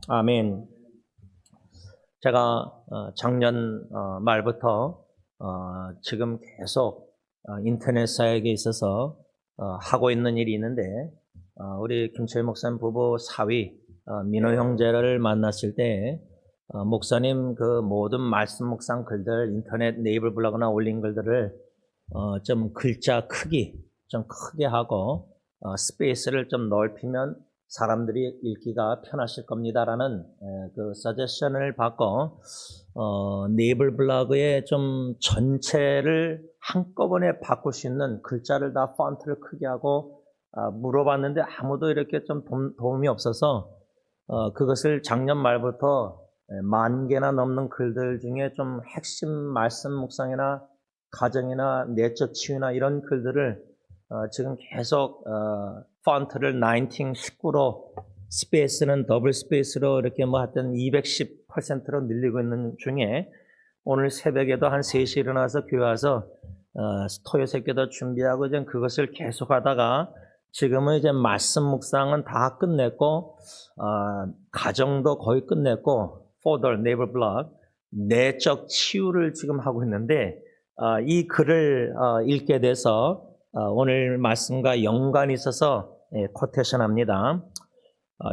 아멘. 제가 작년 말부터 지금 계속 인터넷 사역에 있어서 하고 있는 일이 있는데, 우리 김철 목사님 부부 사위 민호 형제를 만났을 때 목사님 그 모든 말씀 묵상 글들 인터넷 네이버 블로그나 올린 글들을 좀 글자 크기 좀 크게 하고 스페이스를 좀 넓히면 사람들이 읽기가 편하실 겁니다라는 그 서제션을 받고 네이버 블로그에 좀 전체를 한꺼번에 바꿀 수 있는 글자를 다 폰트를 크게 하고 물어봤는데 아무도 이렇게 좀 도움이 없어서 그것을 작년 말부터 10,000개나 넘는 글들 중에 좀 핵심 말씀 묵상이나 가정이나 내적 치유나 이런 글들을 지금 계속 폰트를 19로 스페이스는 더블 스페이스로 이렇게 뭐 하여튼 210%로 늘리고 있는 중에 오늘 새벽에도 한 3시에 일어나서 교회 와서 토요 새끼도 준비하고 이제 그것을 계속 하다가 지금은 이제 말씀 묵상은 다 끝냈고 가정도 거의 끝냈고 포덜 네이버 블로그 내적 치유를 지금 하고 있는데 이 글을 읽게 돼서 오늘 말씀과 연관이 있어서 코테이션 합니다.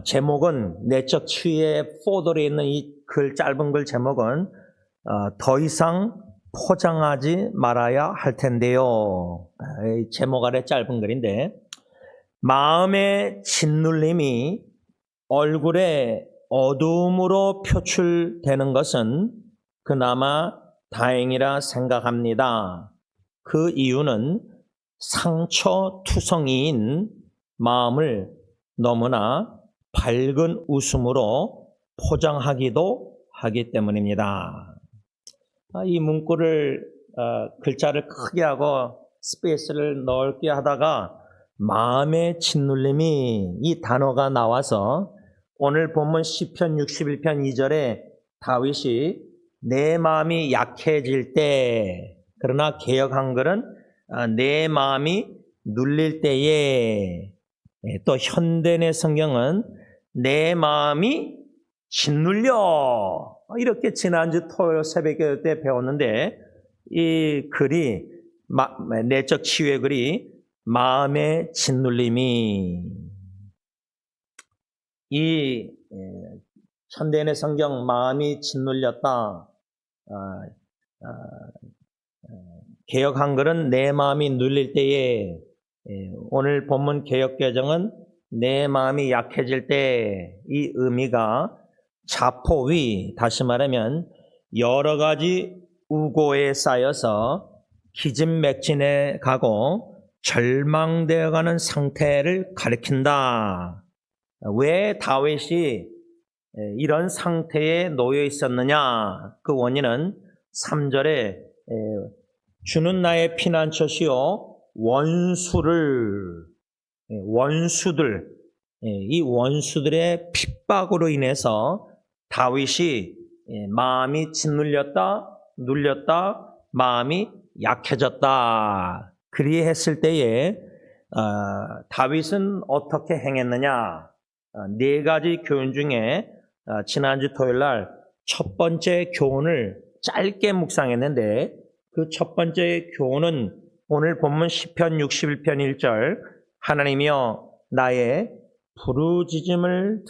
제목은 내적 치유의 포덜에 있는 이 글 짧은 글 제목은 더 이상 포장하지 말아야 할 텐데요. 제목 아래 짧은 글인데, 마음의 짓눌림이 얼굴에 어두움으로 표출되는 것은 그나마 다행이라 생각합니다. 그 이유는 상처투성이인 마음을 너무나 밝은 웃음으로 포장하기도 하기 때문입니다. 이 문구를 글자를 크게 하고 스페이스를 넓게 하다가 마음의 짓눌림이 이 단어가 나와서 오늘 본문 시편 61편 2절에 다윗이 내 마음이 약해질 때, 그러나 개역 한글은 내 마음이 눌릴 때에, 또 현대의 성경은 내 마음이 짓눌려, 이렇게 지난주 토요일 새벽에 때 배웠는데 이 글이 내적 치유의 글이 마음의 짓눌림이, 이 현대인의 성경 마음이 짓눌렸다, 개역 한글은 내 마음이 눌릴 때에, 오늘 본문 개역 개정은 내 마음이 약해질 때, 이 의미가 자포위, 다시 말하면 여러 가지 우고에 쌓여서 기진맥진해 가고 절망되어가는 상태를 가리킨다. 왜 다윗이 이런 상태에 놓여 있었느냐? 그 원인은 3절에 주는 나의 피난처시요 원수들, 이 원수들의 핍박으로 인해서 다윗이 마음이 짓눌렸다, 눌렸다, 마음이 약해졌다. 그리했을 때에 다윗은 어떻게 행했느냐? 네 가지 교훈 중에 지난주 토요일 날 첫 번째 교훈을 짧게 묵상했는데, 그 첫 번째 교훈은 오늘 본문 시편 61편 1절, 하나님이여 나의 부르짖음을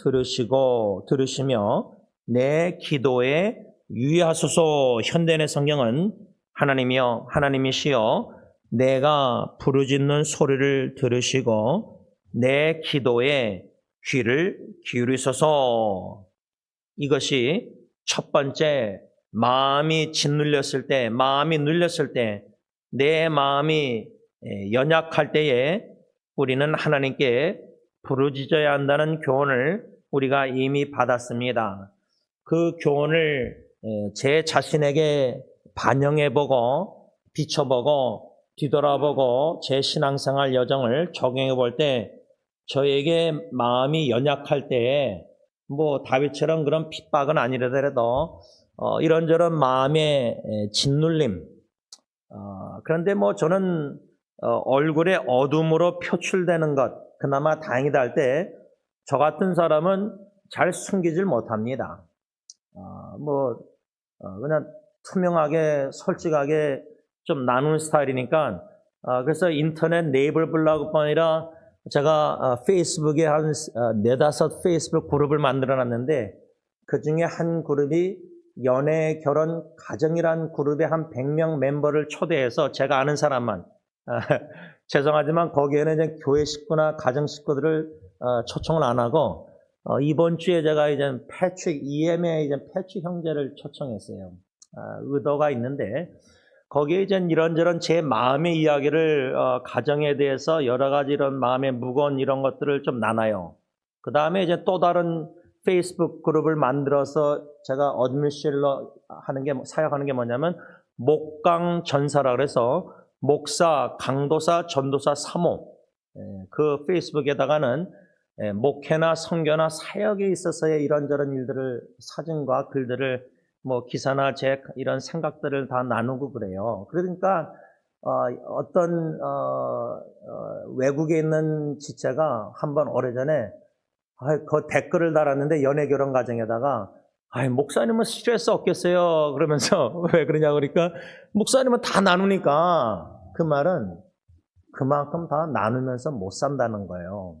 들으시며 내 기도에 유의하소서. 현대의 성경은 하나님이여, 하나님이시여 내가 부르짖는 소리를 들으시고 내 기도에 귀를 기울이소서. 이것이 첫 번째, 마음이 짓눌렸을 때, 마음이 눌렸을 때, 내 마음이 연약할 때에 우리는 하나님께 부르짖어야 한다는 교훈을 우리가 이미 받았습니다. 그 교훈을 제 자신에게 반영해보고 비춰보고 뒤돌아보고 제 신앙생활 여정을 적용해볼 때, 저에게 마음이 연약할 때에 뭐 다윗처럼 그런 핍박은 아니더라도 이런저런 마음의 짓눌림, 그런데 뭐 저는 얼굴에 어둠으로 표출되는 것 그나마 다행이다 할 때, 저 같은 사람은 잘 숨기질 못합니다. 그냥 투명하게 솔직하게 좀 나누는 스타일이니까 그래서 인터넷 네이버 블로그뿐 아니라 제가 페이스북에 한 4-5 페이스북 그룹을 만들어 놨는데 그 중에 한 그룹이 연애, 결혼, 가정이란 그룹에 한 100명 멤버를 초대해서 제가 아는 사람만 죄송하지만 거기에는 이제 교회 식구나 가정 식구들을 초청을 안 하고 이번 주에 제가 이제 EM의 이제 패trick 형제를 초청했어요. 의도가 있는데 거기에 이제 이런저런 제 마음의 이야기를 가정에 대해서 여러 가지 이런 마음의 무거운 이런 것들을 좀 나눠요. 그 다음에 이제 또 다른 페이스북 그룹을 만들어서 제가 어드미니스트레이터 사역하는 게 뭐냐면 목강 전사라 그래서 목사, 강도사, 전도사 3호 그 페이스북에다가는 목회나 선교나 사역에 있어서의 이런저런 일들을 사진과 글들을 기사나 제 이런 생각들을 다 나누고 그래요. 그러니까 어떤 외국에 있는 지체가 한번 오래전에 그 댓글을 달았는데 연애 결혼 가정에다가 목사님은 스트레스 없겠어요 그러면서 왜 그러냐 그러니까 목사님은 다 나누니까 그 말은 그만큼 다 나누면서 못 산다는 거예요.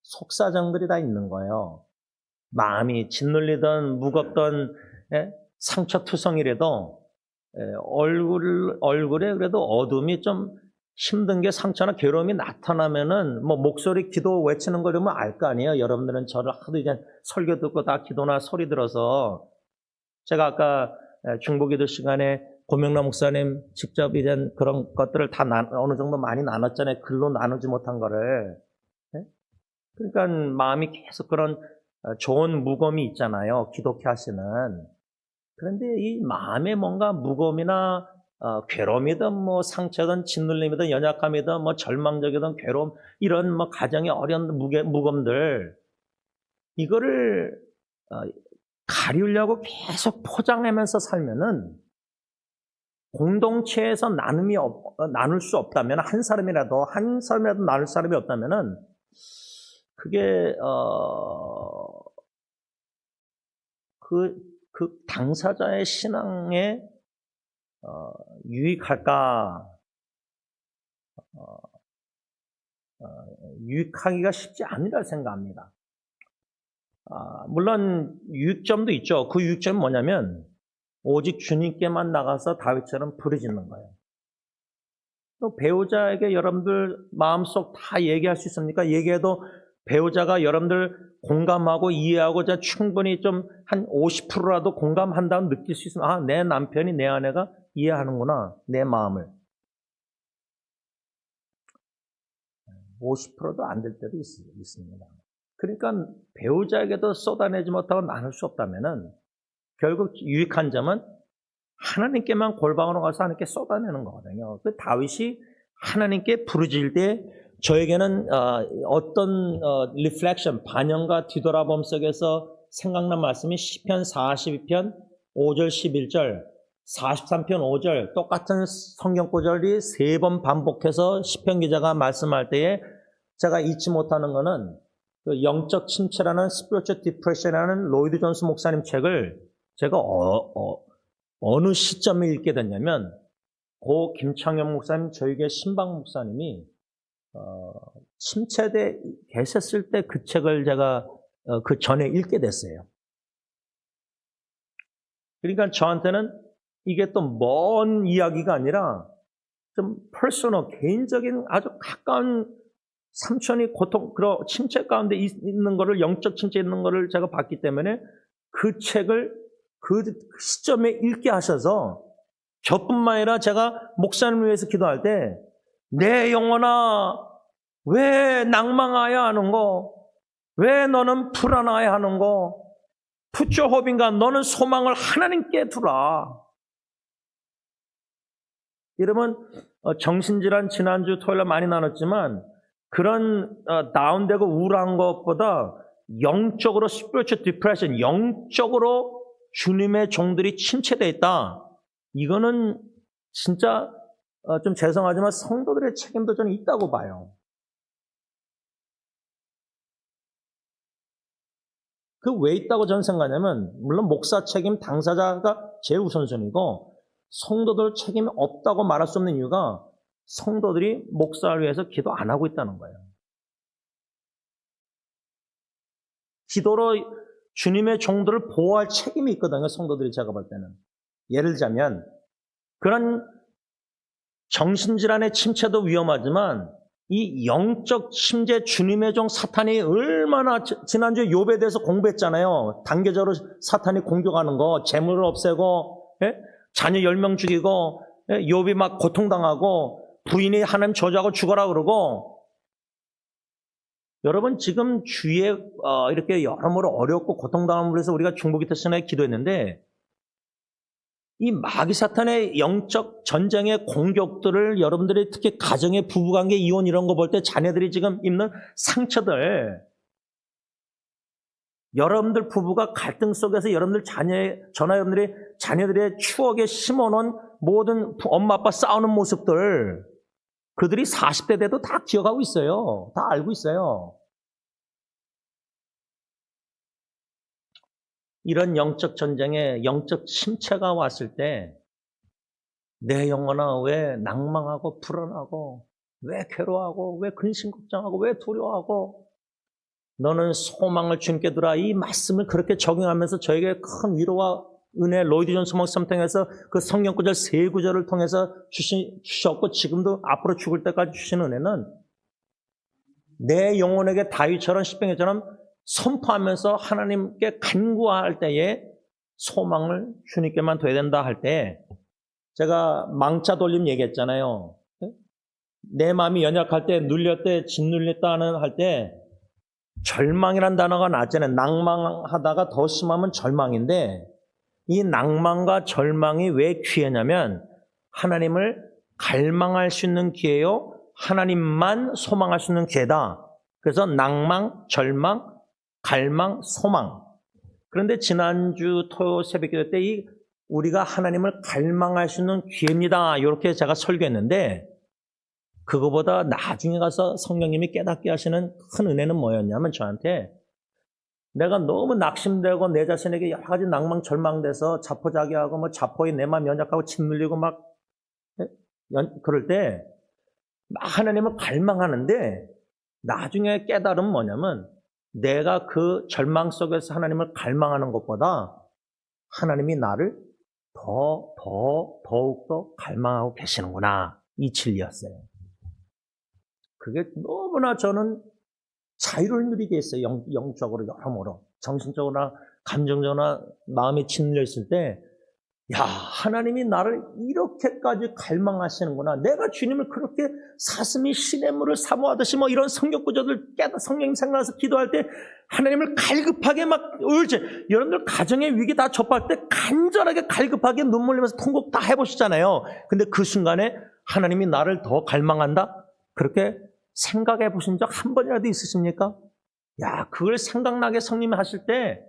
속사정들이 다 있는 거예요. 마음이 짓눌리던 무겁던 상처투성이라도 얼굴에 그래도 어둠이 좀 힘든 게 상처나 괴로움이 나타나면은 목소리 기도 외치는 걸 보면 알 거 아니에요. 여러분들은 저를 하도 이제 설교 듣고 다 기도나 소리 들어서 제가 아까 중보기도 시간에 고명남 목사님 직접 이제 그런 것들을 다 어느 정도 많이 나눴잖아요. 글로 나누지 못한 거를. 그러니까 마음이 계속 그런 좋은 무거움이 있잖아요. 기독교 하시는. 그런데 이 마음에 뭔가 무거움이나 괴로움이든 상처든 짓눌림이든 연약함이든 절망적이든 괴로움 이런 가정의 어려운 무거움들 이거를 가리우려고 계속 포장하면서 살면은 공동체에서 나눌 수 없다면 한 사람이라도 나눌 사람이 없다면은 그게 그 당사자의 신앙에 유익할까? 유익하기가 쉽지 않으리라 생각합니다. 물론 유익점도 있죠. 그 유익점은 뭐냐면 오직 주님께만 나가서 다윗처럼 부르짖는 거예요. 또 배우자에게 여러분들 마음속 다 얘기할 수 있습니까? 얘기해도 배우자가 여러분들 공감하고 이해하고 충분히 좀 한 50%라도 공감한다고 느낄 수 있으면 내 남편이 내 아내가 이해하는구나 내 마음을 50%도 안 될 때도 있습니다. 그러니까 배우자에게도 쏟아내지 못하고 나눌 수 없다면은 결국 유익한 점은 하나님께만 골방으로 가서 하나님께 쏟아내는 거거든요. 그 다윗이 하나님께 부르짖을 때 저에게는 어떤 리플렉션, 반영과 뒤돌아봄 속에서 생각난 말씀이 시편 42편 5절 11절 43편 5절 똑같은 성경 구절이 3번 반복해서 시편 기자가 말씀할 때에 제가 잊지 못하는 거는 그 영적 침체라는 Spiritual Depression이라는 로이드 존스 목사님 책을 제가 어느 시점에 읽게 됐냐면 고 김창현 목사님 저에게 신방 목사님이 침체돼 계셨을 때 그 책을 제가 그 전에 읽게 됐어요. 그러니까 저한테는 이게 또 먼 이야기가 아니라 좀 퍼스널, 개인적인 아주 가까운 삼촌이 그런 침체 가운데 있는 거를, 영적 침체에 있는 거를 제가 봤기 때문에 그 책을 그 시점에 읽게 하셔서 저뿐만 아니라 제가 목사님을 위해서 기도할 때 내 영혼아 왜 낭망하여 하는고? 왜 너는 불안하여 하는고? Put your hope in God. 너는 소망을 하나님께 두라. 여러분 정신질환 지난주 토요일에 많이 나눴지만 그런 다운되고 우울한 것보다 영적으로 spiritual depression, 영적으로 주님의 종들이 침체되어 있다. 이거는 진짜 좀 죄송하지만 성도들의 책임도 저는 있다고 봐요. 그 왜 있다고 저는 생각하냐면, 물론 목사 책임 당사자가 제일 우선순위고, 성도들 책임이 없다고 말할 수 없는 이유가 성도들이 목사를 위해서 기도 안 하고 있다는 거예요. 기도로 주님의 종들을 보호할 책임이 있거든요, 성도들이 제가 볼 때는. 예를 들자면, 그런 정신질환의 침체도 위험하지만, 이 영적 침체 주님의 종 사탄이 얼마나 지난주에 욥에 대해서 공부했잖아요. 단계적으로 사탄이 공격하는 거, 재물을 없애고, 예? 자녀 10명 죽이고, 예? 욥이 막 고통당하고, 부인이 하나님 저주하고 죽어라 그러고. 여러분 지금 주위에 이렇게 여러모로 어렵고 고통당함을 위해서 우리가 중보기도 시간에 기도했는데, 이 마귀 사탄의 영적 전쟁의 공격들을 여러분들이 특히 가정의 부부관계 이혼 이런 거 볼 때 자녀들이 지금 입는 상처들, 여러분들 부부가 갈등 속에서 여러분들 여러분들이 자녀들의 추억에 심어놓은 모든 엄마 아빠 싸우는 모습들, 그들이 40대 돼도 다 기억하고 있어요. 다 알고 있어요. 이런 영적 전쟁에 영적 침체가 왔을 때 내 영혼아 왜 낭망하고 불안하고 왜 괴로워하고 왜 근심 걱정하고 왜 두려워하고, 너는 소망을 주님께 두라. 이 말씀을 그렇게 적용하면서 저에게 큰 위로와 은혜, 로이드 존 소망섬 통해서 그 성경 구절 3구절을 통해서 주셨고 지금도 앞으로 죽을 때까지 주신 은혜는 내 영혼에게 다윗처럼 십병에처럼 선포하면서 하나님께 간구할 때에 소망을 주님께만 둬야 된다 할 때, 제가 망자 돌림 얘기했잖아요. 내 마음이 연약할 때, 눌릴 때, 짓눌렸다는 할 때 절망이란 단어가 나왔잖아요. 낭망하다가 더 심하면 절망인데, 이 낭망과 절망이 왜 귀하냐면 하나님을 갈망할 수 있는 기회요, 하나님만 소망할 수 있는 기회다. 그래서 낭망, 절망, 갈망, 소망. 그런데 지난주 토요 새벽기도 때 우리가 하나님을 갈망할 수 있는 기회입니다, 이렇게 제가 설교했는데, 그거보다 나중에 가서 성령님이 깨닫게 하시는 큰 은혜는 뭐였냐면, 저한테 내가 너무 낙심되고 내 자신에게 여러 가지 낭망, 절망돼서 자포자기하고 뭐 자포에 내 마음 연약하고 짓눌리고 막 그럴 때 하나님을 갈망하는데, 나중에 깨달은 뭐냐면, 내가 그 절망 속에서 하나님을 갈망하는 것보다 하나님이 나를 더욱더 갈망하고 계시는구나, 이 진리였어요. 그게 너무나 저는 자유를 누리게 했어요. 영적으로 여러모로, 정신적으로나 감정적으로나 마음이 짓눌려 있을 때, 야, 하나님이 나를 이렇게까지 갈망하시는구나. 내가 주님을 그렇게 사슴이 시냇물을 사모하듯이 뭐 이런 성경 구절들 성령님 생각나서 기도할 때 하나님을 갈급하게 막 울지. 여러분들 가정의 위기 다 접할 때 간절하게 갈급하게 눈물 흘리면서 통곡 다 해보시잖아요. 근데 그 순간에 하나님이 나를 더 갈망한다? 그렇게 생각해 보신 적 한 번이라도 있으십니까? 야, 그걸 생각나게 성님이 하실 때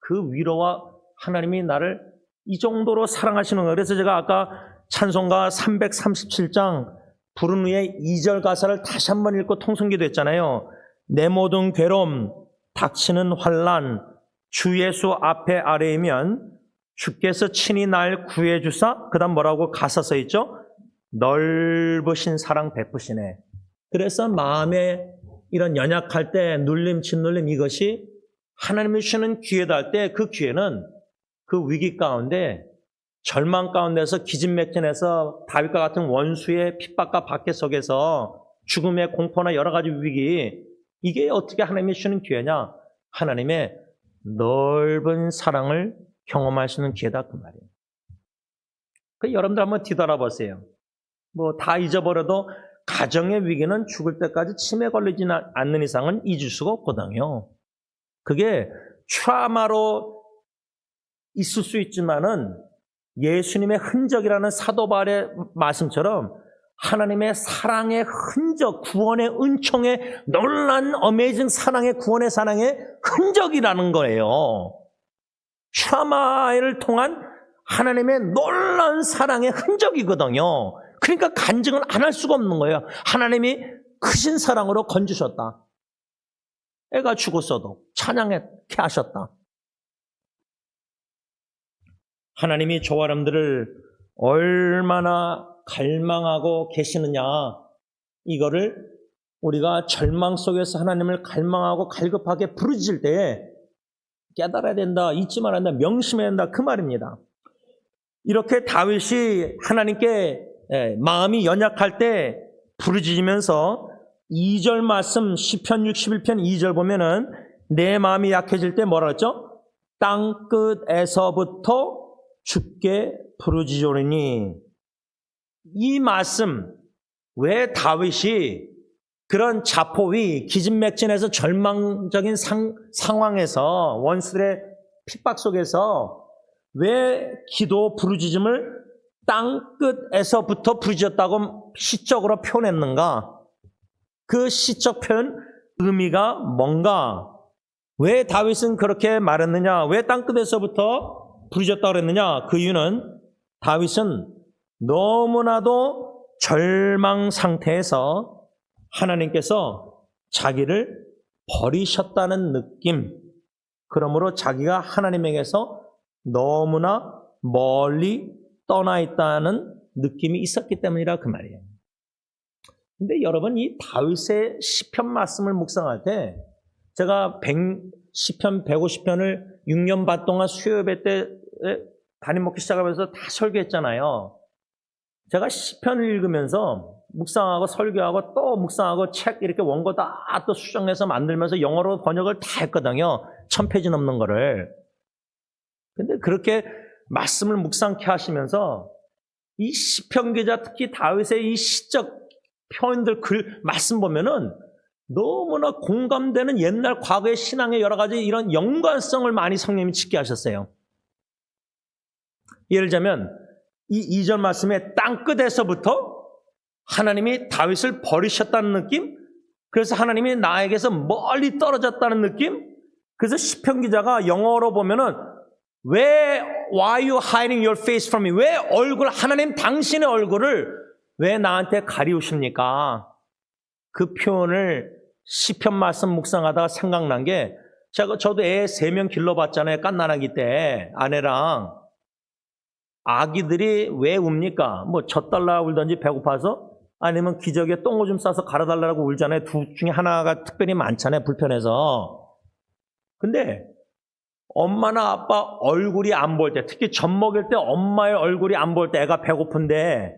그 위로와 하나님이 나를 이 정도로 사랑하시는 거예요. 그래서 제가 아까 찬송가 337장 부른 후에 2절 가사를 다시 한번 읽고 통성기도 했잖아요. 내 모든 괴로움, 닥치는 환난, 주 예수 앞에 아래이면 주께서 친히 날 구해주사. 그 다음 뭐라고 가사 써 있죠? 넓으신 사랑 베푸시네. 그래서 마음에 이런 연약할 때 눌림, 짓눌림, 이것이 하나님이 주시는 기회다 할 때, 그 기회는 그 위기 가운데, 절망 가운데서 기진맥진해서 다윗과 같은 원수의 핍박과 박해 속에서 죽음의 공포나 여러 가지 위기, 이게 어떻게 하나님이 주시는 기회냐? 하나님의 넓은 사랑을 경험할 수 있는 기회다, 그 말이에요. 그 여러분들 한번 뒤돌아보세요. 뭐 다 잊어버려도 가정의 위기는 죽을 때까지 치매 걸리지 않는 이상은 잊을 수가 없거든요. 그게 트라우마로 있을 수 있지만은 예수님의 흔적이라는 사도 바울의 말씀처럼 하나님의 사랑의 흔적, 구원의 은총의 놀란 어메이징 사랑의 구원의 사랑의 흔적이라는 거예요. 트라우마를 통한 하나님의 놀라운 사랑의 흔적이거든요. 그러니까 간증은 안 할 수가 없는 거예요. 하나님이 크신 사랑으로 건지셨다. 애가 죽었어도 찬양케 하셨다. 하나님이 저와 여러분들을 얼마나 갈망하고 계시느냐, 이거를 우리가 절망 속에서 하나님을 갈망하고 갈급하게 부르짖을 때 깨달아야 된다, 잊지 말아야 된다, 명심해야 된다, 그 말입니다. 이렇게 다윗이 하나님께 마음이 연약할 때 부르짖으면서 2절 말씀 시편 61편 2절 보면은 내 마음이 약해질 때 뭐라 그랬죠? 땅끝에서부터 주께 부르짖으리니. 이 말씀, 왜 다윗이 그런 자포위 기진맥진해서 절망적인 상황에서 원수들의 핍박 속에서 왜 기도 부르짖음을 땅끝에서부터 부르짖었다고 시적으로 표현했는가? 그 시적 표현 의미가 뭔가? 왜 다윗은 그렇게 말했느냐? 왜 땅끝에서부터 부르짖었다고 그랬느냐? 그 이유는 다윗은 너무나도 절망 상태에서 하나님께서 자기를 버리셨다는 느낌, 그러므로 자기가 하나님에게서 너무나 멀리 떠나 있다는 느낌이 있었기 때문이라 그 말이에요. 근데 여러분, 이 다윗의 시편 말씀을 묵상할 때 제가 시편 150편을 6년 반 동안 수요예배 때 담임 목회 시작하면서 다 설교했잖아요. 제가 시편을 읽으면서 묵상하고 설교하고 또 묵상하고 책 이렇게 원고 다 또 수정해서 만들면서 영어로 번역을 다 했거든요. 1000페이지 넘는 거를. 근데 그렇게 말씀을 묵상케 하시면서 이 시편 기자, 특히 다윗의 이 시적 표현들 말씀 보면은 너무나 공감되는 옛날 과거의 신앙의 여러 가지 이런 연관성을 많이 성령님이 짓게 하셨어요. 예를 들자면 이 2절 말씀에 땅끝에서부터 하나님이 다윗을 버리셨다는 느낌, 그래서 하나님이 나에게서 멀리 떨어졌다는 느낌. 그래서 시편 기자가 영어로 보면은 Why you hiding your face from me? 왜 하나님 당신의 얼굴을 왜 나한테 가리우십니까? 그 표현을 시편 말씀 묵상하다가 생각난 게, 저도 애 3명 길러봤잖아요. 갓난아기 때 아내랑. 아기들이 왜 웁니까? 뭐 젖달라 울든지 배고파서, 아니면 기저귀에 똥오줌 싸서 갈아달라고 울잖아요. 둘 중에 하나가 특별히 많잖아요. 불편해서. 근데 엄마나 아빠 얼굴이 안 보일 때, 특히 젖 먹일 때 엄마의 얼굴이 안 보일 때 애가 배고픈데,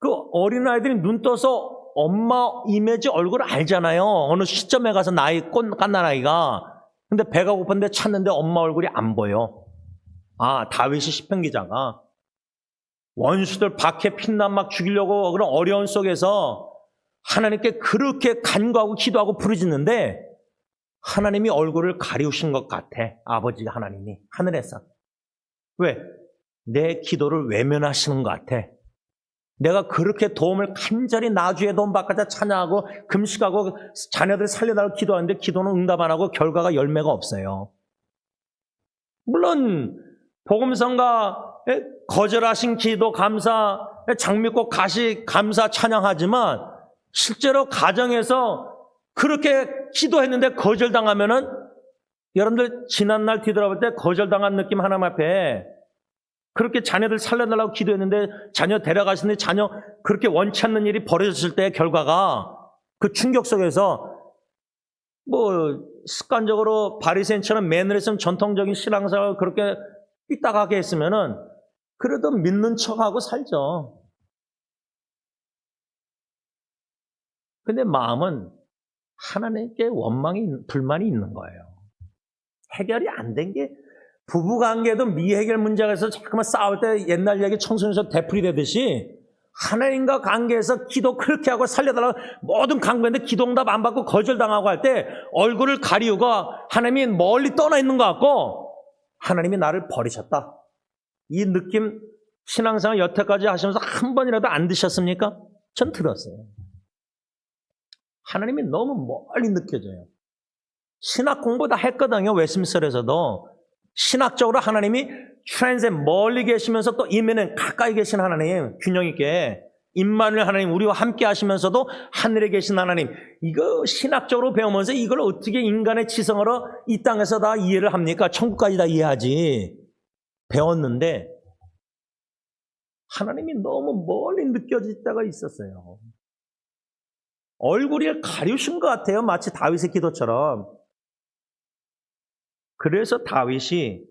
그 어린아이들이 눈 떠서 엄마 이미지 얼굴 알잖아요. 어느 시점에 가서 갓난아이가. 근데 배가 고픈데 찾는데 엄마 얼굴이 안 보여. 다윗이 시편 기자가 원수들 박해 핀난 막 죽이려고 그런 어려운 속에서 하나님께 그렇게 간구하고 기도하고 부르짖는데 하나님이 얼굴을 가리우신 것 같아. 아버지가 하나님이 하늘에서. 왜? 내 기도를 외면하시는 것 같아. 내가 그렇게 도움을 간절히 나주의 도움 받고자 찬양하고 금식하고 자녀들 살려달라고 기도하는데 기도는 응답 안 하고 결과가 열매가 없어요. 물론 복음성가 거절하신 기도 감사, 장미꽃 가시 감사 찬양하지만 실제로 가정에서 그렇게 기도했는데 거절당하면은, 여러분들 지난날 뒤돌아볼 때 거절당한 느낌 하나님 앞에, 그렇게 자녀들 살려달라고 기도했는데 자녀 데려가시는데 자녀 그렇게 원치 않는 일이 벌어졌을 때 결과가, 그 충격 속에서 뭐 습관적으로 바리새인처럼 매너리즘 전통적인 신앙생활을 그렇게 삐딱하게 했으면은 그래도 믿는 척하고 살죠. 근데 마음은 하나님께 불만이 있는 거예요. 해결이 안 된 게, 부부관계도 미해결 문제가 있어서 자꾸만 싸울 때 옛날 얘기 청소년에서 되풀이 되듯이 하나님과 관계에서 기도 그렇게 하고 살려달라고 모든 간구했는데 기도응답 안 받고 거절당하고 할 때 얼굴을 가리우고 하나님이 멀리 떠나 있는 것 같고 하나님이 나를 버리셨다. 이 느낌 신앙생활 여태까지 하시면서 한 번이라도 안 드셨습니까? 전 들었어요. 하나님이 너무 멀리 느껴져요. 신학 공부 다 했거든요. 웨스민스터에서도. 신학적으로 하나님이 트랜스에 멀리 계시면서 또 이면은 가까이 계신 하나님, 균형 있게. 임마누엘 하나님, 우리와 함께 하시면서도 하늘에 계신 하나님, 이거 신학적으로 배우면서 이걸 어떻게 인간의 지성으로 이 땅에서 다 이해를 합니까? 천국까지 다 이해하지. 배웠는데 하나님이 너무 멀리 느껴질 때가 있었어요. 얼굴이 가려신 것 같아요. 마치 다윗의 기도처럼. 그래서 다윗이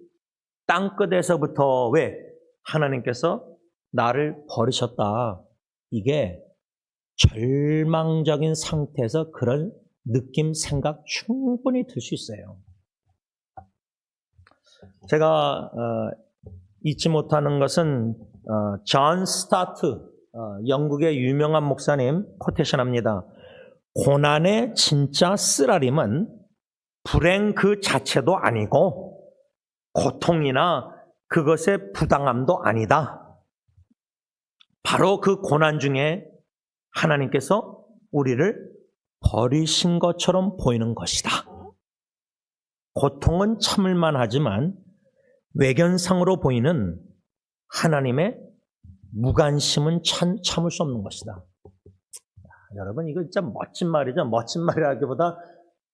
땅끝에서부터 왜? 하나님께서 나를 버리셨다. 이게 절망적인 상태에서 그런 느낌, 생각 충분히 들 수 있어요. 제가 잊지 못하는 것은 존 스타트, 영국의 유명한 목사님 코테이션합니다. 고난의 진짜 쓰라림은 불행 그 자체도 아니고 고통이나 그것의 부당함도 아니다. 바로 그 고난 중에 하나님께서 우리를 버리신 것처럼 보이는 것이다. 고통은 참을만 하지만 외견상으로 보이는 하나님의 무관심은 참을 수 없는 것이다. 여러분, 이거 진짜 멋진 말이죠. 멋진 말이라기보다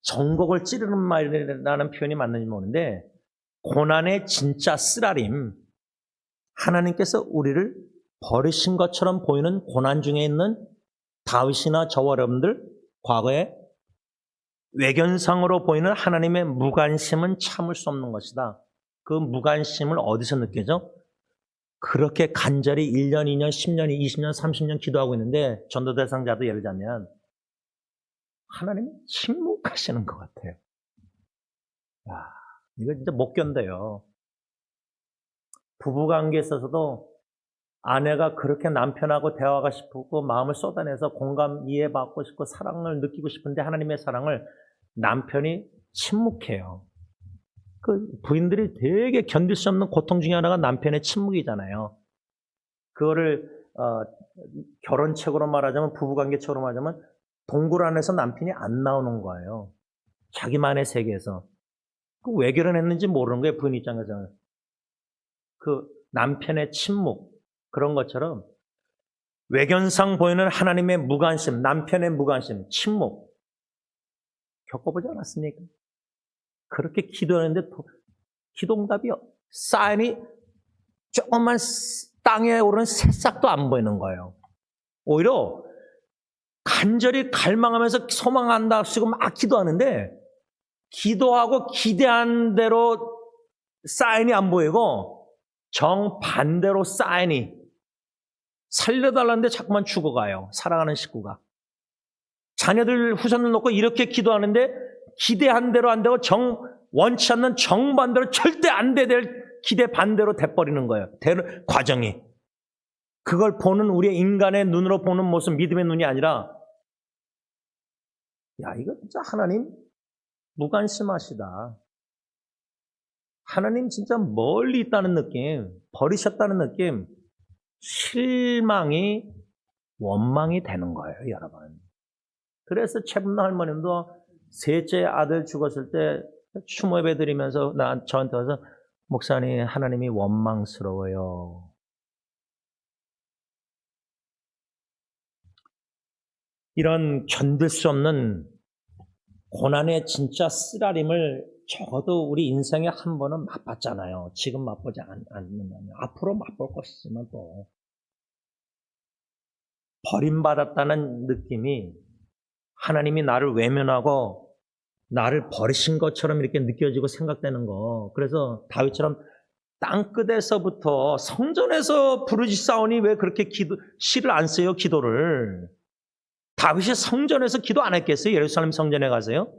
정곡을 찌르는 말이라는 표현이 맞는지 모르는데, 고난의 진짜 쓰라림, 하나님께서 우리를 버리신 것처럼 보이는 고난 중에 있는 다윗이나 저와 여러분들, 과거에 외견상으로 보이는 하나님의 무관심은 참을 수 없는 것이다. 그 무관심을 어디서 느껴져? 그렇게 간절히 1년, 2년, 10년, 20년, 30년 기도하고 있는데, 전도대상자도 예를 들자면 하나님이 침묵하시는 것 같아요. 야, 이거 진짜 못 견뎌요. 부부관계에 있어서도 아내가 그렇게 남편하고 대화가 싶고 마음을 쏟아내서 공감, 이해받고 싶고 사랑을 느끼고 싶은데 하나님의 사랑을 남편이 침묵해요. 그 부인들이 되게 견딜 수 없는 고통 중에 하나가 남편의 침묵이잖아요. 그거를 결혼책으로 말하자면, 부부관계책으로 말하자면 동굴 안에서 남편이 안 나오는 거예요. 자기만의 세계에서. 왜 결혼했는지 모르는 거예요, 부인 입장에서는. 그 남편의 침묵, 그런 것처럼 외견상 보이는 하나님의 무관심, 남편의 무관심, 침묵 겪어보지 않았습니까? 그렇게 기도하는데 기도응답이 사인이 조금만 땅에 오르는 새싹도 안 보이는 거예요. 오히려 간절히 갈망하면서 소망한다 하시고 막 기도하는데, 기도하고 기대한 대로 사인이 안 보이고 정반대로 사인이 살려달라는데 자꾸만 죽어가요. 사랑하는 식구가. 자녀들 후손을 놓고 이렇게 기도하는데 기대한 대로 안 되고 원치 않는 정반대로 절대 안 될 기대 반대로 돼버리는 거예요. 과정이. 그걸 보는 우리의 인간의 눈으로 보는 모습, 믿음의 눈이 아니라, 야, 이거 진짜 하나님 무관심하시다. 하나님 진짜 멀리 있다는 느낌, 버리셨다는 느낌, 실망이 원망이 되는 거예요, 여러분. 그래서 최분나 할머님도 셋째 아들 죽었을 때 추모 예배 드리면서 저한테 와서, 목사님, 하나님이 원망스러워요. 이런 견딜 수 없는 고난의 진짜 쓰라림을 적어도 우리 인생에 한 번은 맛봤잖아요. 지금 맛보지 않는다면 앞으로 맛볼 것이지만, 또 버림받았다는 느낌이 하나님이 나를 외면하고 나를 버리신 것처럼 이렇게 느껴지고 생각되는 거. 그래서 다윗처럼 땅끝에서부터 성전에서 부르짖사오니 왜 그렇게 시를 안 써요, 기도를. 다윗이 성전에서 기도 안 했겠어요? 예루살렘 성전에 가서요?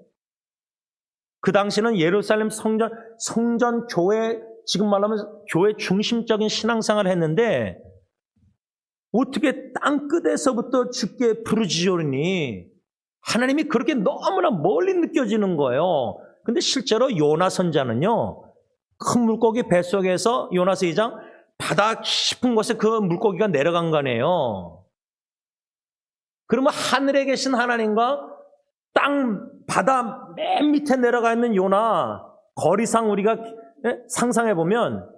그 당시는 예루살렘 성전 교회, 지금 말하면 교회 중심적인 신앙생활을 했는데 어떻게 땅끝에서부터 주께 부르짖으니 하나님이 그렇게 너무나 멀리 느껴지는 거예요. 근데 실제로 요나 선자는요, 큰 물고기 뱃속에서 요나서 2장 바다 깊은 곳에 그 물고기가 내려간 거네요. 그러면 하늘에 계신 하나님과 바다 맨 밑에 내려가 있는 요나, 거리상 우리가 상상해 보면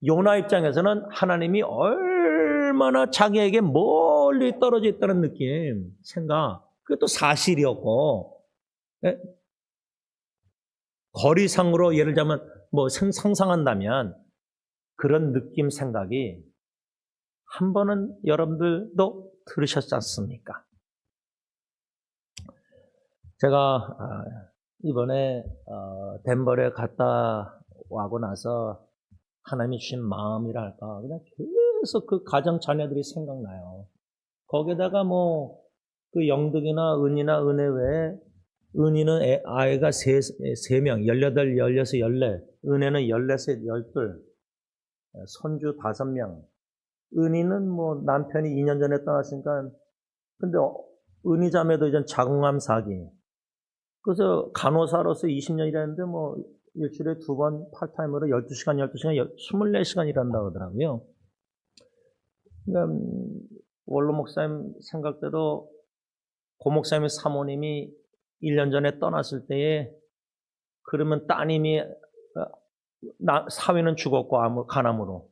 요나 입장에서는 하나님이 얼마나 자기에게 멀리 떨어져 있다는 느낌, 생각. 그게 또 사실이었고, 예? 거리상으로 예를 들자면 뭐 상상한다면 그런 느낌, 생각이 한 번은 여러분들도 들으셨지 않습니까? 제가 이번에 덴버에 갔다 와고 나서 하나님이 주신 마음이랄까, 그냥 계속 그 가정 자녀들이 생각나요. 거기에다가 뭐 그 영덕이나 은이나 은혜 외에, 은이는 아이가 세 명, 18, 16, 14, 은혜는 14, 12, 손주 5명. 은이는 뭐 남편이 2년 전에 떠났으니까, 근데 은이 자매도 이제 자궁암 4기. 그래서 간호사로서 20년 일했는데 뭐 일주일에 2번 파트타임으로 12시간, 12시간, 24시간 일한다고 하더라고요. 그러니까 원로 목사님 생각대로 고 목사님의 사모님이 1년 전에 떠났을 때에, 그러면 따님이 사위는 죽었고 간암으로,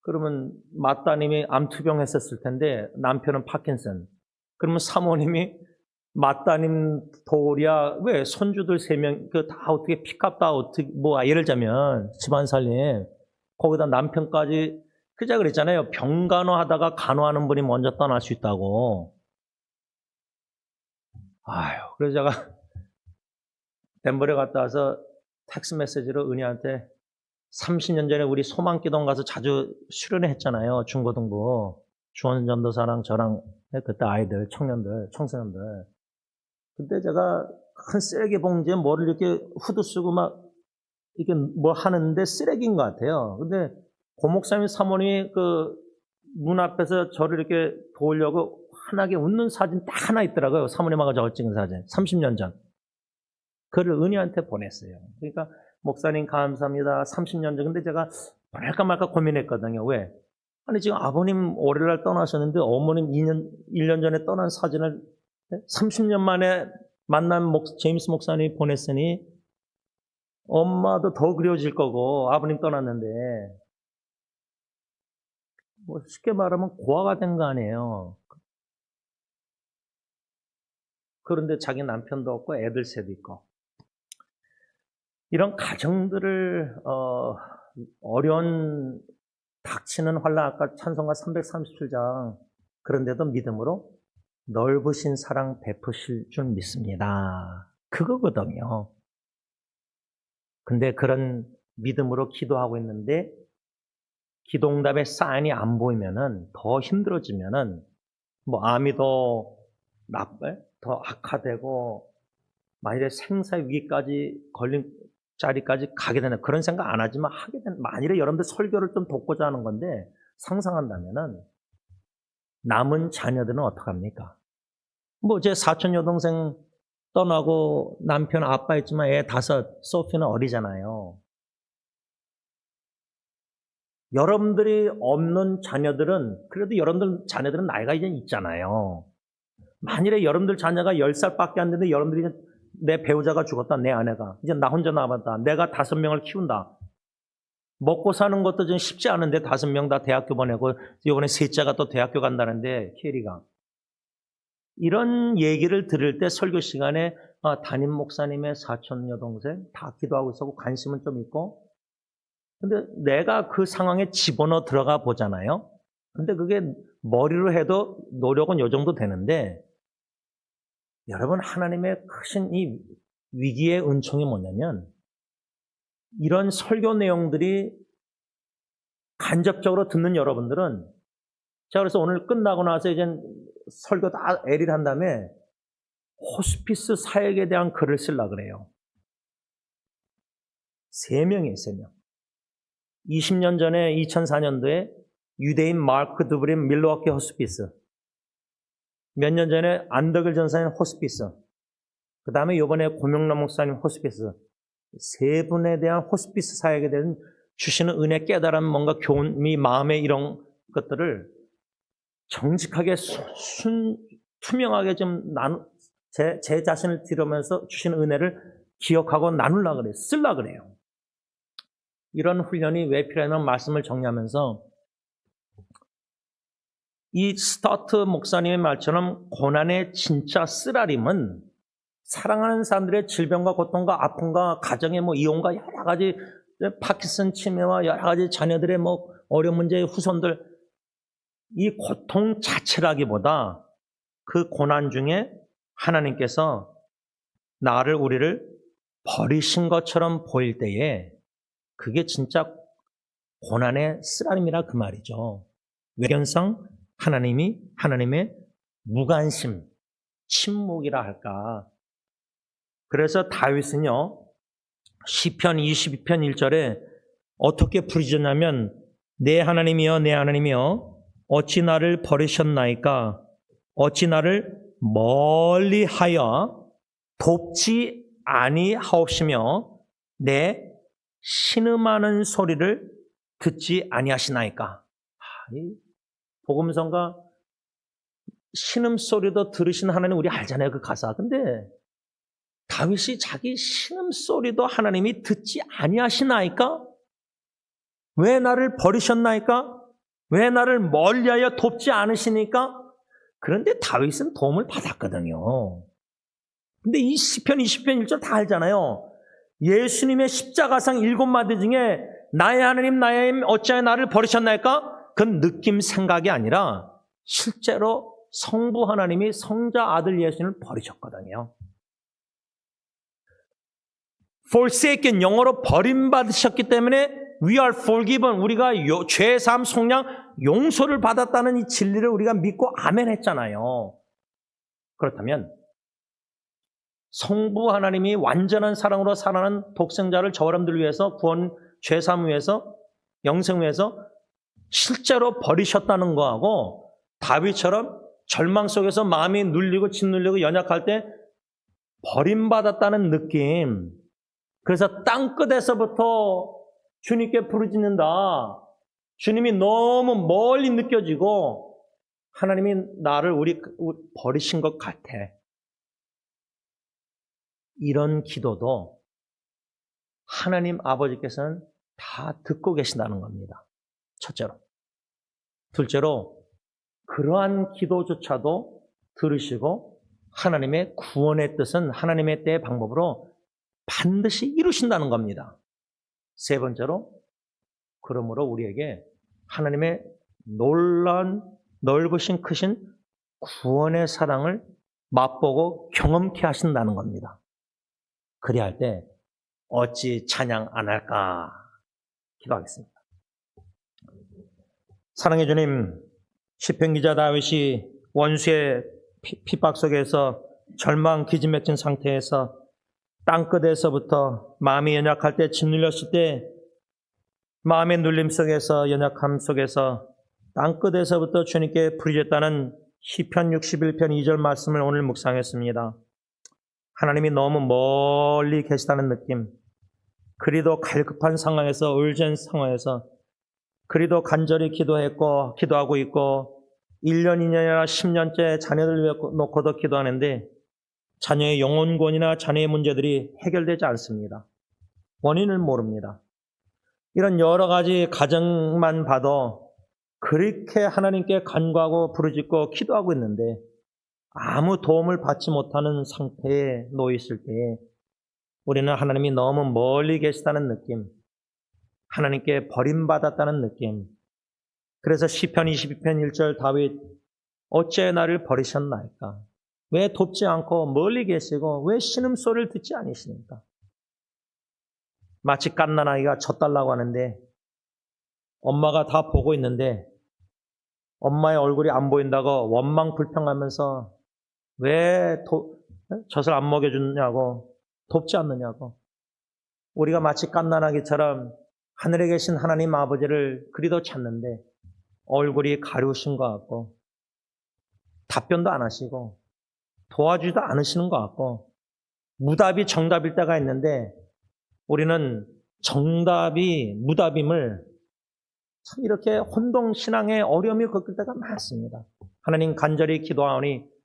그러면 맏따님이 암투병 했었을 텐데 남편은 파킨슨. 그러면 사모님이 맏따님 도리야, 왜 손주들 3명 그 다 어떻게 픽업 다 어떻게, 뭐 예를 들자면 집안 살림, 거기다 남편까지. 그자 그랬잖아요. 병간호하다가 간호하는 분이 먼저 떠날 수 있다고. 아유, 그래서 제가 덴버에 갔다 와서 텍스 메시지로 은희한테 30년 전에 우리 소망기동 가서 자주 수련회 했잖아요. 중고등부. 주원 전도사랑 저랑, 그때 아이들, 청년들, 청소년들. 그때 제가 큰 쓰레기 봉지에 뭐를 이렇게 후드 쓰고 막 이렇게 뭐 하는데 쓰레기인 것 같아요. 근데 고 목사님 사모님이 그 문 앞에서 저를 이렇게 도우려고 환하게 웃는 사진 딱 하나 있더라고요. 사모님하고 저 찍은 사진. 30년 전. 그를 은희한테 보냈어요. 그러니까 목사님 감사합니다. 30년 전. 근데 제가 보낼까 말까 고민했거든요. 왜? 아니 지금 아버님 올해날 떠나셨는데 어머님 1년 전에 떠난 사진을 30년 만에 만난 제임스 목사님이 보냈으니 엄마도 더 그리워질 거고, 아버님 떠났는데 뭐 쉽게 말하면 고아가 된 거 아니에요. 그런데 자기 남편도 없고 애들 셋도 있고, 이런 가정들을 어려운 닥치는 환난, 아까 찬송가 337장, 그런데도 믿음으로 넓으신 사랑 베푸실 줄 믿습니다. 그거거든요. 근데 그런 믿음으로 기도하고 있는데 기도응답의 사인이 안 보이면은, 더 힘들어지면은 뭐 암이 더 악화되고 만일에 생사 위기까지 걸린 자리까지 가게 되는, 그런 생각 안 하지만 하게 되는, 만일에 여러분들 설교를 좀 돕고자 하는 건데 상상한다면은 남은 자녀들은 어떡합니까? 뭐 제 사촌 여동생 떠나고 남편 아빠 있지만 애 5, 소피는 어리잖아요. 여러분들이 없는 자녀들은, 그래도 여러분들 자녀들은 나이가 이제 있잖아요. 만일에 여러분들 자녀가 10살밖에 안 되는데 여러분들이 내 배우자가 죽었다, 내 아내가 이제 나 혼자 남았다, 내가 5명을 키운다, 먹고 사는 것도 좀 쉽지 않은데 5명 다 대학교 보내고 이번에 셋째가 또 대학교 간다는데, 캐리가. 이런 얘기를 들을 때 설교 시간에 담임 목사님의 사촌 여동생 다 기도하고 있었고 관심은 좀 있고, 근데 내가 그 상황에 집어넣어 들어가 보잖아요. 근데 그게 머리로 해도 노력은 요 정도 되는데, 여러분 하나님의 크신 이 위기의 은총이 뭐냐면, 이런 설교 내용들이 간접적으로 듣는 여러분들은, 제가 그래서 오늘 끝나고 나서 이제 설교 다 에리를 한 다음에 호스피스 사역에 대한 글을 쓰려고 그래요. 3명이에요, 3명. 20년 전에 2004년도에 유대인 마크 두브린 밀워키 호스피스, 몇 년 전에 안덕일 전사님 호스피스, 그 다음에 이번에 고명남 목사님 호스피스, 3분에 대한 호스피스 사역에 대한 주시는 은혜, 깨달음, 뭔가 교훈, 마음의 이런 것들을 정직하게 투명하게 좀 제 자신을 들으면서 주시는 은혜를 기억하고 나누려고 그래요. 쓰려고 그래요. 이런 훈련이 왜 필요하냐면, 말씀을 정리하면서 이 스타트 목사님의 말처럼 고난의 진짜 쓰라림은 사랑하는 사람들의 질병과 고통과 아픔과 가정의 이혼과 여러 가지 파킨슨 치매와 여러 가지 자녀들의 어려운 문제의 후손들, 이 고통 자체라기보다 그 고난 중에 하나님께서 우리를 버리신 것처럼 보일 때에 그게 진짜 고난의 쓰라림이라 그 말이죠. 외견상 하나님의 무관심, 침묵이라 할까. 그래서 다윗은요, 시편 22편 1절에 어떻게 부르짖냐면 내 하나님이여 내 하나님이여 어찌 나를 버리셨나이까 어찌 나를 멀리하여 돕지 아니하옵시며 내 신음하는 소리를 듣지 아니하시나이까. 이 복음성가 신음소리도 들으신 하나님 우리 알잖아요, 그 가사. 근데 다윗이 자기 신음소리도 하나님이 듣지 아니하시나이까? 왜 나를 버리셨나이까? 왜 나를 멀리하여 돕지 않으시니까? 그런데 다윗은 도움을 받았거든요. 근데 이 시편 20편 1절 다 알잖아요. 예수님의 십자가상 7마디 중에 나의 하나님 나의 하나님 어찌하여 나를 버리셨나이까? 그건 느낌 생각이 아니라 실제로 성부 하나님이 성자 아들 예수님을 버리셨거든요. forsaken 영어로 버림받으셨기 때문에 we are forgiven, 우리가 죄사함 속량 용서를 받았다는 이 진리를 우리가 믿고 아멘 했잖아요. 그렇다면 성부 하나님이 완전한 사랑으로 살아가는 독생자를 저 사람들을 위해서 구원, 죄사함 위해서, 영생 위해서 실제로 버리셨다는 거하고 다윗처럼 절망 속에서 마음이 눌리고 짓눌리고 연약할 때 버림받았다는 느낌, 그래서 땅끝에서부터 주님께 부르짖는다. 주님이 너무 멀리 느껴지고 하나님이 나를 우리 버리신 것 같아. 이런 기도도 하나님 아버지께서는 다 듣고 계신다는 겁니다. 첫째로. 둘째로 그러한 기도조차도 들으시고 하나님의 구원의 뜻은 하나님의 때의 방법으로 반드시 이루신다는 겁니다. 세 번째로, 그러므로 우리에게 하나님의 놀라운 넓으신 크신 구원의 사랑을 맛보고 경험케 하신다는 겁니다. 그래야 할 때 어찌 찬양 안 할까 기도하겠습니다. 사랑의 주님, 시편 기자 다윗이 원수의 핍박 속에서 절망 기진맥진 상태에서 땅끝에서부터 마음이 연약할 때 짓눌렸을 때 마음의 눌림 속에서 연약함 속에서 땅끝에서부터 주님께 부르짖었다는 시편 61편 2절 말씀을 오늘 묵상했습니다. 하나님이 너무 멀리 계시다는 느낌, 그리도 갈급한 상황에서 urgent 상황에서 그리도 간절히 기도하고 있고 1년, 2년이나 10년째 자녀들 놓고도 기도하는데 자녀의 영혼권이나 자녀의 문제들이 해결되지 않습니다. 원인을 모릅니다. 이런 여러 가지 가정만 봐도 그렇게 하나님께 간구하고 부르짖고 기도하고 있는데 아무 도움을 받지 못하는 상태에 놓여 있을 때에 우리는 하나님이 너무 멀리 계시다는 느낌, 하나님께 버림받았다는 느낌. 그래서 시편 22편 1절 다윗, 어째 나를 버리셨나이까? 왜 돕지 않고 멀리 계시고 왜 신음소리를 듣지 않으십니까? 마치 갓난아이가 젖달라고 하는데 엄마가 다 보고 있는데 엄마의 얼굴이 안 보인다고 원망 불평하면서 왜 젖을 안 먹여주냐고, 돕지 않느냐고. 우리가 마치 갓난아기처럼 하늘에 계신 하나님 아버지를 그리도 찾는데 얼굴이 가려우신 것 같고 답변도 안 하시고 도와주지도 않으시는 것 같고 무답이 정답일 때가 있는데 우리는 정답이 무답임을 참 이렇게 혼동신앙의 어려움이 겪을 때가 많습니다. 하나님 간절히 기도하오니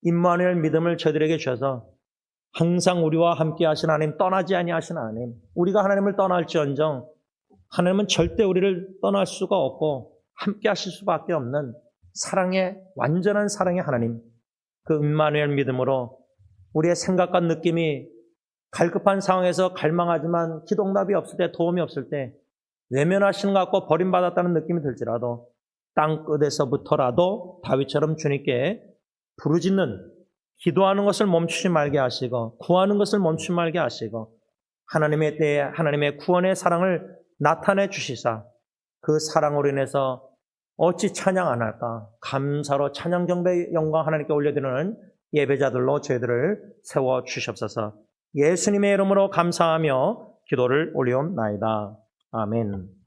임마누엘 믿음을 저희들에게 주셔서 항상 우리와 함께 하신 하나님, 떠나지 아니하신 하나님, 우리가 하나님을 떠날지언정 하나님은 절대 우리를 떠날 수가 없고 함께 하실 수밖에 없는 사랑의, 완전한 사랑의 하나님, 그 임마누엘 믿음으로 우리의 생각과 느낌이 갈급한 상황에서 갈망하지만 기도응답이 없을 때, 도움이 없을 때 외면하시는 것 같고 버림받았다는 느낌이 들지라도 땅끝에서부터라도 다윗처럼 주님께 부르짖는, 기도하는 것을 멈추지 말게 하시고 구하는 것을 멈추지 말게 하시고 하나님의 때에 하나님의 구원의 사랑을 나타내 주시사 그 사랑으로 인해서 어찌 찬양 안 할까? 감사로 찬양 경배 영광 하나님께 올려드리는 예배자들로 저희들을 세워 주시옵소서. 예수님의 이름으로 감사하며 기도를 올리옵나이다. 아멘.